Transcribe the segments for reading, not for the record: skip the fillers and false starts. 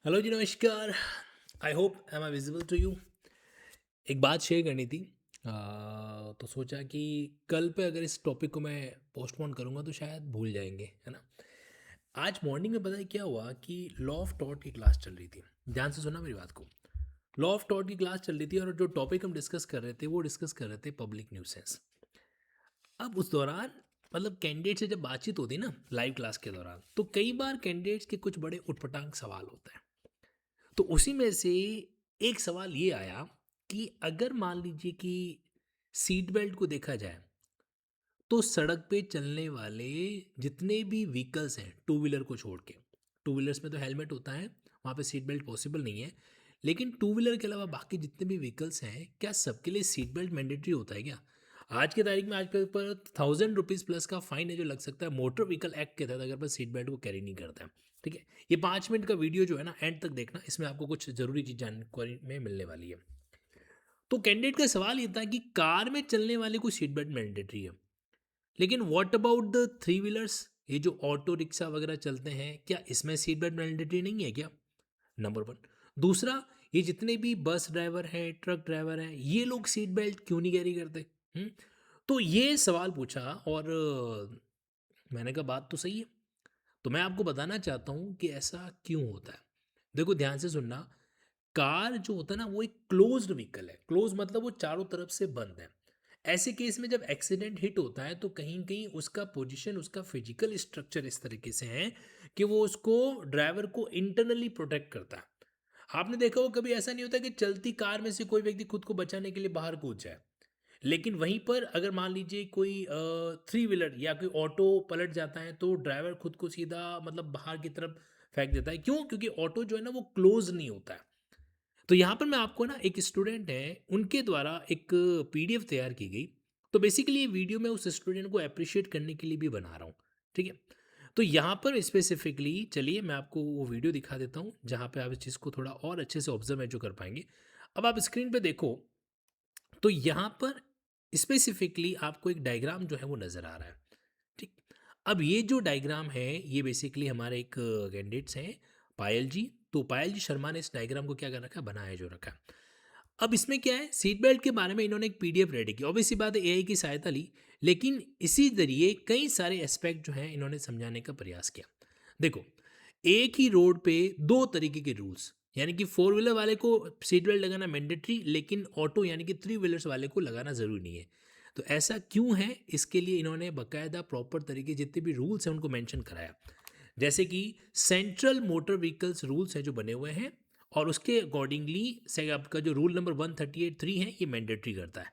Hello ji, नमस्कार। I hope am I visible to you. एक बात शेयर करनी थी। तो सोचा कि कल पे अगर इस टॉपिक को मैं पोस्टपोन करूँगा तो शायद भूल जाएंगे, है ना। आज मॉर्निंग में पता है क्या हुआ कि लॉ ऑफ टॉट की क्लास चल रही थी। ध्यान से सुना मेरी बात को। लॉ ऑफ टॉट की क्लास चल रही थी और जो टॉपिक हम डिस्कस कर रहे थे वो डिस्कस कर रहे थे पब्लिक न्यूसेंस। अब उस दौरान मतलब कैंडिडेट से जब बातचीत होती ना लाइव क्लास के दौरान, तो कई बार कैंडिडेट्स के कुछ बड़े उटपटांग सवाल होते हैं। तो उसी में से एक सवाल ये आया कि अगर मान लीजिए कि सीट बेल्ट को देखा जाए तो सड़क पे चलने वाले जितने भी व्हीकल्स हैं टू व्हीलर को छोड़ के, टू व्हीलर्स में तो हेलमेट होता है, वहाँ पे सीट बेल्ट पॉसिबल नहीं है, लेकिन टू व्हीलर के अलावा बाकी जितने भी व्हीकल्स हैं क्या सबके लिए सीट बेल्ट मैंडेटरी होता है क्या? आज की तारीख में आज के ऊपर 1000 रुपीज़ प्लस का फाइन है जो लग सकता है मोटर व्हीकल एक्ट के तहत अगर बस सीट बेल्ट को कैरी नहीं करता है। ठीक है, ये 5 मिनट का वीडियो जो है ना एंड तक देखना, इसमें आपको कुछ ज़रूरी चीज़ जानकारी में मिलने वाली है। तो कैंडिडेट का सवाल ये था कि कार में चलने वाले को सीट बेल्ट मैंडेटरी है, लेकिन what about the three wheelers, ये जो ऑटो रिक्शा वगैरह चलते हैं क्या इसमें सीट बेल्ट मैंडेटरी नहीं है क्या? Number one. दूसरा, ये जितने भी बस ड्राइवर हैं, ट्रक ड्राइवर हैं, ये लोग सीट बेल्ट क्यों नहीं कैरी करते? हम्म? तो ये सवाल पूछा और मैंने कहा बात तो सही है। तो मैं आपको बताना चाहता हूँ कि ऐसा क्यों होता है। देखो ध्यान से सुनना। कार जो होता है ना वो एक क्लोज्ड व्हीकल है। क्लोज मतलब वो चारों तरफ से बंद है। ऐसे केस में जब एक्सीडेंट हिट होता है तो कहीं कहीं उसका पोजीशन, उसका फिजिकल स्ट्रक्चर इस तरीके से है कि वो उसको, ड्राइवर को इंटरनली प्रोटेक्ट करता है। आपने देखा हो कभी ऐसा नहीं होता कि चलती कार में से कोई व्यक्ति खुद को बचाने के लिए बाहर कूद जाए, लेकिन वहीं पर अगर मान लीजिए कोई थ्री व्हीलर या कोई ऑटो पलट जाता है तो ड्राइवर खुद को सीधा मतलब बाहर की तरफ फेंक देता है। क्यों? क्योंकि ऑटो जो है ना वो क्लोज नहीं होता है। तो यहाँ पर मैं आपको ना, एक स्टूडेंट है उनके द्वारा एक पीडीएफ तैयार की गई। तो बेसिकली ये वीडियो मैं उस स्टूडेंट को अप्रिशिएट करने के लिए भी बना रहा हूँ। ठीक है, तो यहाँ पर स्पेसिफिकली चलिए मैं आपको वो वीडियो दिखा देता हूँ जहाँ पे आप इस चीज़ को थोड़ा और अच्छे से ऑब्जर्व जो कर पाएंगे। अब आप स्क्रीन पे देखो, तो यहाँ पर स्पेसिफिकली आपको एक डायग्राम जो है वो नज़र आ रहा है। ठीक, अब ये जो डायग्राम है ये बेसिकली हमारे एक कैंडिडेट्स हैं, पायल जी। तो पायल जी शर्मा ने इस डायग्राम को क्या कर रखा है, बनाया जो रखा है। अब इसमें क्या है, सीट बेल्ट के बारे में इन्होंने एक पीडीएफ रेडी की, ऑब्वियसली बात है एआई की सहायता ली, लेकिन इसी जरिए कई सारे एस्पेक्ट जो हैं इन्होंने समझाने का प्रयास किया। देखो, एक ही रोड पे दो तरीके के रूल्स, यानी कि फोर व्हीलर वाले को सीट बेल्ट लगाना मैंडेटरी, लेकिन ऑटो यानी कि थ्री व्हीलर्स वाले को लगाना ज़रूरी नहीं है। तो ऐसा क्यों है, इसके लिए इन्होंने बाकायदा प्रॉपर तरीके जितने भी रूल्स हैं उनको मेंशन कराया। जैसे कि सेंट्रल मोटर व्हीकल्स रूल्स हैं जो बने हुए हैं, और उसके अकॉर्डिंगली से आपका जो रूल नंबर 138(3) है ये मैंडेटरी करता है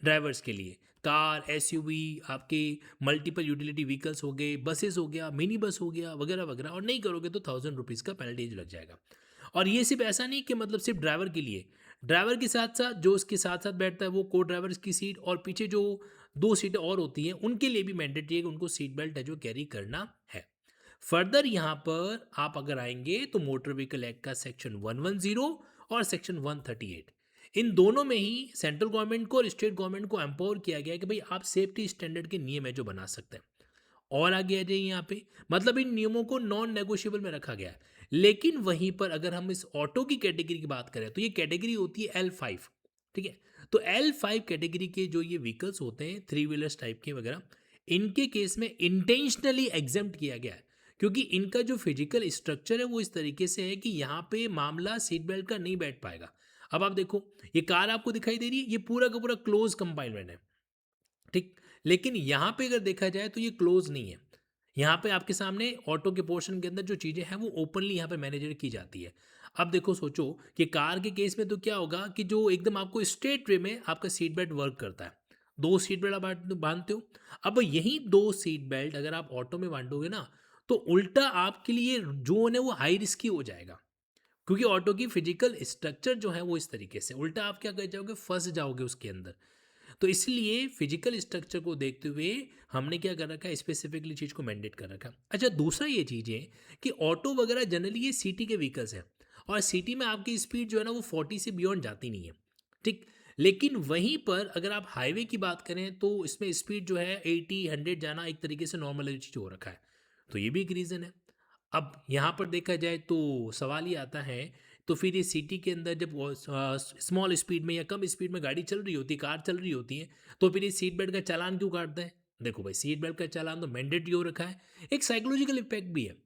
ड्राइवर्स के लिए। कार, एसयूवी, आपके मल्टीपल यूटिलिटी व्हीकल्स हो गए, बसेस हो गया, मिनी बस हो गया, वगैरह वगैरह, और नहीं करोगे तो 1000 रुपीज़ का पेनल्टीज लग जाएगा। और ये सिर्फ ऐसा नहीं कि मतलब सिर्फ ड्राइवर के लिए, ड्राइवर के साथ साथ जो उसके साथ साथ बैठता है वो को ड्राइवर की सीट, और पीछे जो दो सीटें और होती हैं उनके लिए भी मैंडेटरी है कि उनको सीट बेल्ट है जो कैरी करना है। फर्दर यहाँ पर आप अगर आएंगे तो मोटर व्हीकल एक्ट का सेक्शन 110 और सेक्शन 138, इन दोनों में ही सेंट्रल गवर्नमेंट को और स्टेट गवर्नमेंट को एम्पावर किया गया है कि भाई आप सेफ्टी स्टैंडर्ड के नियम है जो बना सकते हैं। और आगे आ जाइए यहाँ पे, मतलब इन नियमों को नॉन नेगोशिएबल में रखा गया है। लेकिन वहीं पर अगर हम इस ऑटो की कैटेगरी की बात करें तो ये कैटेगरी होती है L5। ठीक है, तो L5 कैटेगरी के जो ये व्हीकल्स होते हैं थ्री व्हीलर्स टाइप के वगैरह, इनके केस में इंटेंशनली एग्जेम्प्ट किया गया है, क्योंकि इनका जो फिजिकल स्ट्रक्चर है वो इस तरीके से है कि यहाँ पे मामला सीट बेल्ट का नहीं बैठ पाएगा। अब आप देखो, ये कार आपको दिखाई दे रही है, ये पूरा का पूरा क्लोज कंपार्टमेंट है। ठीक, लेकिन यहाँ पे अगर देखा जाए तो ये क्लोज नहीं है। यहाँ पे आपके सामने ऑटो के पोर्शन के अंदर जो चीज़ें हैं वो ओपनली यहाँ पे मैनेजर की जाती है। अब देखो, सोचो कि कार के केस में तो क्या होगा कि जो एकदम आपको स्ट्रेट वे में आपका सीट बेल्ट वर्क करता है, दो सीट बेल्ट आप बांधते हो। अब यही दो सीट बेल्ट अगर आप ऑटो में बांधोगे ना, तो उल्टा आपके लिए जोन है वो हाई रिस्की हो जाएगा, क्योंकि ऑटो की फिजिकल स्ट्रक्चर जो है वो इस तरीके से, उल्टा आप क्या कर जाओगे, फंस जाओगे उसके अंदर। तो इसलिए फिजिकल स्ट्रक्चर को देखते हुए हमने क्या कर रखा है, स्पेसिफिकली चीज़ को मैंडेट कर रखा है। अच्छा, दूसरा ये चीज़ है कि ऑटो वगैरह जनरली ये सिटी के व्हीकल्स हैं, और सिटी में आपकी स्पीड जो है ना वो 40 से बियॉन्ड जाती नहीं है। ठीक, लेकिन वहीं पर अगर आप हाईवे की बात करें तो इसमें स्पीड जो है 80 100 जाना एक तरीके से नॉर्मल चीज़ हो रखा है। तो ये भी एक रीज़न है। अब यहाँ पर देखा जाए तो सवाल ये आता है, तो फिर ये सिटी के अंदर जब स्मॉल स्पीड में या कम स्पीड में गाड़ी चल रही होती है, कार चल रही होती है, तो फिर ये सीट बेल्ट का चालान क्यों काटते हैं? देखो भाई, सीट बेल्ट का चालान तो मैंडेटरी हो रखा है। एक साइकोलॉजिकल इफेक्ट भी है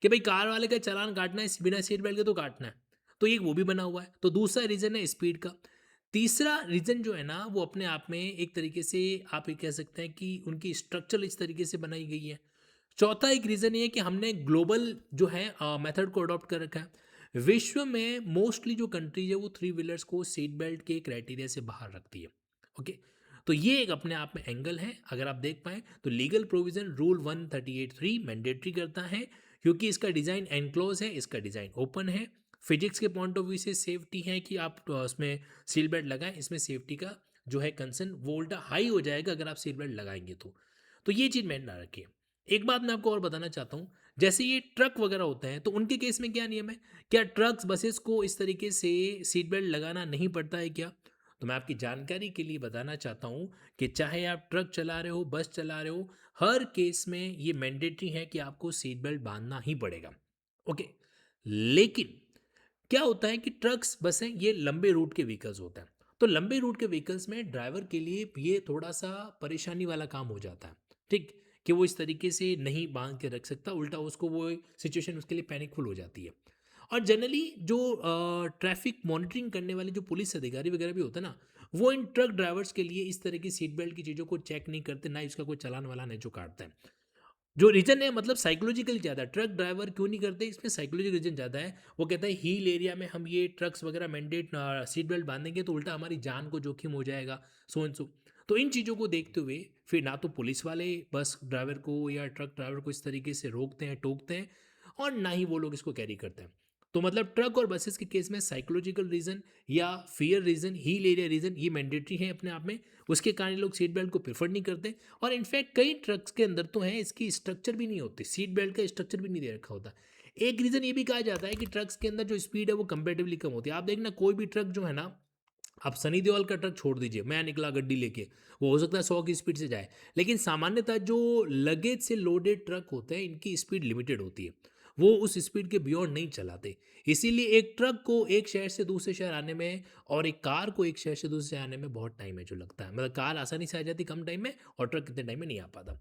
कि भाई कार वाले का चालान काटना है, बिना सीट बेल्ट के तो काटना है। तो एक वो भी बना हुआ है। तो दूसरा रीज़न है स्पीड का। तीसरा रीज़न जो है ना, वो अपने आप में एक तरीके से आप ये कह सकते हैं कि उनकी स्ट्रक्चर इस तरीके से बनाई गई है। चौथा एक रीज़न ये है कि हमने ग्लोबल जो है मेथड को अडॉप्ट कर रखा है। विश्व में मोस्टली जो कंट्रीज है वो थ्री व्हीलर्स को सीट बेल्ट के क्राइटेरिया से बाहर रखती है। ओके, तो ये एक अपने आप में एंगल है। अगर आप देख पाएँ तो लीगल प्रोविज़न रूल 138(3) मैंडेटरी करता है, क्योंकि इसका डिज़ाइन एनक्लोज है, इसका डिज़ाइन ओपन है। फिजिक्स के पॉइंट ऑफ व्यू से सेफ्टी है कि आप उसमें सीट बेल्ट लगाएं, इसमें सेफ्टी का जो है कंसर्न वो उल्टा हाई हो जाएगा अगर आप सीट बेल्ट लगाएंगे तो ये चीज़ मैंने ना रखी है। एक बात मैं आपको और बताना चाहता हूँ, जैसे ये ट्रक वगैरह होते हैं तो उनके केस में क्या नियम है? क्या ट्रक्स बसेस को इस तरीके से सीट बेल्ट लगाना नहीं पड़ता है क्या? तो मैं आपकी जानकारी के लिए बताना चाहता हूँ कि चाहे आप ट्रक चला रहे हो, बस चला रहे हो, हर केस में ये मैंडेटरी है कि आपको सीट बेल्ट बांधना ही पड़ेगा। ओके, लेकिन क्या होता है कि ट्रक्स बसें ये लंबे रूट के व्हीकल्स होते हैं। तो लंबे रूट के व्हीकल्स में ड्राइवर के लिए ये थोड़ा सा परेशानी वाला काम हो जाता है, ठीक, कि वो इस तरीके से नहीं बांध के रख सकता, उल्टा उसको वो सिचुएशन उसके लिए पैनिकफुल हो जाती है। और जनरली जो ट्रैफिक मॉनिटरिंग करने वाले जो पुलिस अधिकारी वगैरह भी होते हैं ना, वो इन ट्रक ड्राइवर्स के लिए इस तरह की सीट बेल्ट की चीज़ों को चेक नहीं करते, ना इसका कोई चालान वालान है जो काटता है। जो रीज़न है मतलब साइकोलॉजिकल ज़्यादा, ट्रक ड्राइवर क्यों नहीं करते, इसमें साइकोलॉजिकल रीज़न ज़्यादा है। वो कहता है हिल एरिया में हम ये ट्रक्स वगैरह मैंडेट सीट बेल्ट बांधेंगे तो उल्टा हमारी जान को जोखिम हो जाएगा, सो एंड सो। तो इन चीज़ों को देखते हुए फिर ना तो पुलिस वाले बस ड्राइवर को या ट्रक ड्राइवर को इस तरीके से रोकते हैं, टोकते हैं, और ना ही वो लोग इसको कैरी करते हैं। तो मतलब ट्रक और बसेस के केस में साइकोलॉजिकल रीज़न या fear reason, hill area reason, ये मैंडेटरी है अपने आप में। उसके कारण लोग सीट बेल्ट को प्रेफर नहीं करते। और इनफैक्ट कई ट्रक्स के अंदर तो है इसकी स्ट्रक्चर भी नहीं होती, सीट बेल्ट का स्ट्रक्चर भी नहीं दे रखा होता। एक रीज़न ये भी कहा जाता है कि ट्रक्स के अंदर जो स्पीड है वो कंपेरेटिवली कम होती है। आप देखना कोई भी ट्रक जो है ना, आप सनी देओल का ट्रक छोड़ दीजिए, मैं निकला गड्डी लेके, वो हो सकता है 100 की स्पीड से जाए, लेकिन सामान्यतः जो लगेज से लोडेड ट्रक होते हैं इनकी स्पीड लिमिटेड होती है, वो उस स्पीड के बियॉन्ड नहीं चलाते। इसीलिए एक ट्रक को एक शहर से दूसरे शहर आने में और एक कार को एक शहर से दूसरे शहर आने में बहुत टाइम है जो लगता है। मतलब कार आसानी से आ जाती कम टाइम में, और ट्रक कितने टाइम में नहीं आ पाता।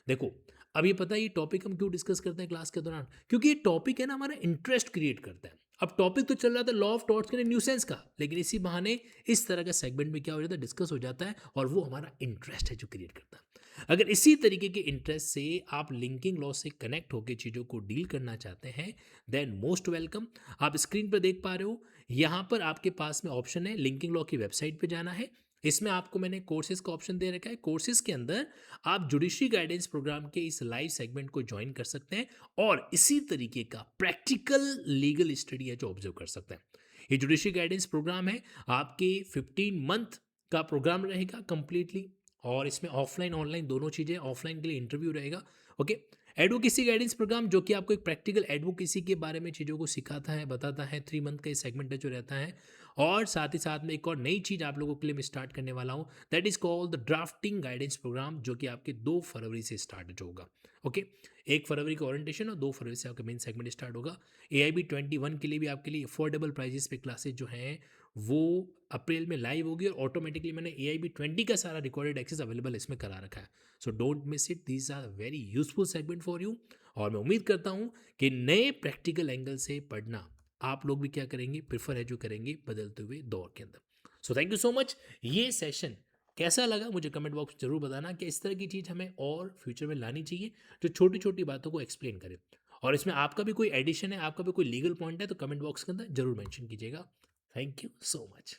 देखो, अब ये पता है ये टॉपिक हम क्यों डिस्कस करते हैं क्लास के दौरान? क्योंकि ये टॉपिक है ना हमारा इंटरेस्ट क्रिएट करता है। अब टॉपिक तो चल रहा था लॉ ऑफ टॉर्ट्स के लिए न्यूसेंस का, लेकिन इसी बहाने इस तरह का सेगमेंट में क्या हो जाता है, डिस्कस हो जाता है, और वो हमारा इंटरेस्ट है जो क्रिएट करता है। अगर इसी तरीके के इंटरेस्ट से आप लिंकिंग लॉ से कनेक्ट होकर चीज़ों को डील करना चाहते हैं, देन मोस्ट वेलकम। आप स्क्रीन पर देख पा रहे हो, यहाँ पर आपके पास में ऑप्शन है लिंकिंग लॉ की वेबसाइट पे जाना है। इसमें आपको मैंने कोर्सेज का ऑप्शन दे रखा है। कोर्सेज के अंदर आप जुडिशरी गाइडेंस प्रोग्राम के इस लाइव सेगमेंट को ज्वाइन कर सकते हैं, और इसी तरीके का प्रैक्टिकल लीगल स्टडी है जो ऑब्जर्व कर सकते हैं। ये जुडिशरी गाइडेंस प्रोग्राम है, आपके 15 मंथ का प्रोग्राम रहेगा कंप्लीटली, और इसमें ऑफलाइन ऑनलाइन दोनों चीज़ें, ऑफलाइन के लिए इंटरव्यू रहेगा। ओके, एडवोकेसी गाइडेंस प्रोग्राम जो कि आपको एक प्रैक्टिकल एडवोकेसी के बारे में चीज़ों को सिखाता है, बताता है। 3 मंथ का ये सेगमेंट है जो रहता है। और साथ ही साथ में एक और नई चीज़ आप लोगों के लिए मैं स्टार्ट करने वाला हूँ, that is called the drafting guidance program, जो कि आपके 2 फरवरी से स्टार्ट होगा। ओके, 1 फरवरी का ओरिएंटेशन और 2 फरवरी से आपका मेन सेगमेंट स्टार्ट होगा। AIB 21 के लिए भी आपके लिए अफोर्डेबल प्राइजेस पे क्लासेज जो हैं वो अप्रैल में लाइव होगी, और ऑटोमेटिकली मैंने AIB 20 का सारा रिकॉर्डेड एक्सेस अवेलेबल इसमें करा रखा है। So don't miss it, these are very useful segment for you. और मैं उम्मीद करता हूँ कि नए प्रैक्टिकल एंगल से पढ़ना आप लोग भी क्या करेंगे, प्रिफर है जो करेंगे बदलते हुए दौर के अंदर। So thank you so much. ये सेशन कैसा लगा मुझे कमेंट बॉक्स में जरूर बताना कि इस तरह की चीज़ हमें और फ्यूचर में लानी चाहिए जो छोटी छोटी बातों को एक्सप्लेन करे। और इसमें आपका भी कोई एडिशन है, आपका भी कोई लीगल पॉइंट है, तो कमेंट बॉक्स के अंदर जरूर मेंशन कीजिएगा। Thank you so much.